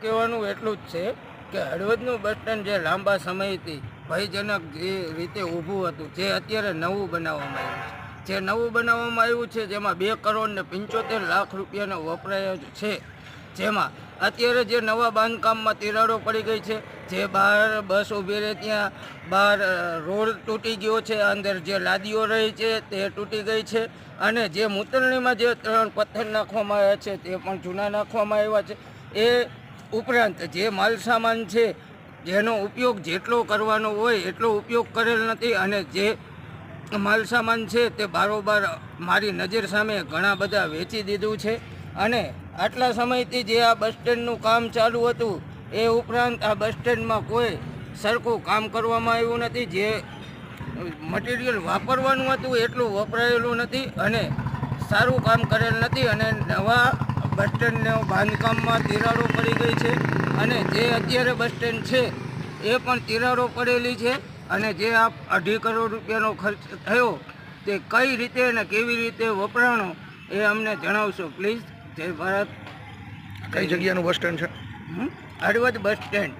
કહેવાનું એટલું જ છે કે હળવદનું બસ સ્ટેન્ડ જે લાંબા સમયથી ભયજનક જે રીતે ઊભું હતું, જે અત્યારે નવું બનાવવામાં આવ્યું છે, જે નવું બનાવવામાં આવ્યું છે જેમાં 2,75,00,000 રૂપિયાનો વપરાય છે, જેમાં અત્યારે જે નવા બાંધકામમાં તિરાડો પડી ગઈ છે, જે બહાર બસ ઊભી રહે ત્યાં બહાર રોડ તૂટી ગયો છે, અંદર જે લાદીઓ રહી છે તે તૂટી ગઈ છે, અને જે મૂતરણીમાં જે 3 પથ્થર નાખવામાં આવ્યા છે તે પણ જૂના નાખવામાં આવ્યા છે. એ ઉપરાંત જે માલ સામાન છે જેનો ઉપયોગ જેટલો કરવાનો હોય એટલો ઉપયોગ કરેલ નથી, અને જે માલ સામાન છે તે બારોબાર મારી નજર સામે ઘણા બધા વેચી દીધું છે. અને આટલા સમયથી જે આ બસ સ્ટેન્ડનું કામ ચાલુ હતું એ ઉપરાંત આ બસ સ્ટેન્ડમાં કોઈ સરખું કામ કરવામાં આવ્યું નથી. જે મટીરિયલ વાપરવાનું હતું એટલું વપરાયેલું નથી અને સારું કામ કરેલ નથી. અને નવા બસ સ્ટેન્ડના બાંધકામમાં તિરાડો પડી ગઈ છે, અને જે અત્યારે બસ સ્ટેન્ડ છે એ પણ તિરાડો પડેલી છે. અને જે આ 2.5 કરોડ રૂપિયાનો ખર્ચ થયો તે કઈ રીતે અને કેવી રીતે વપરાણો એ અમને જણાવશો પ્લીઝ. જય ભારત. કઈ જગ્યાનું બસ સ્ટેન્ડ છે? Halvad bus stand.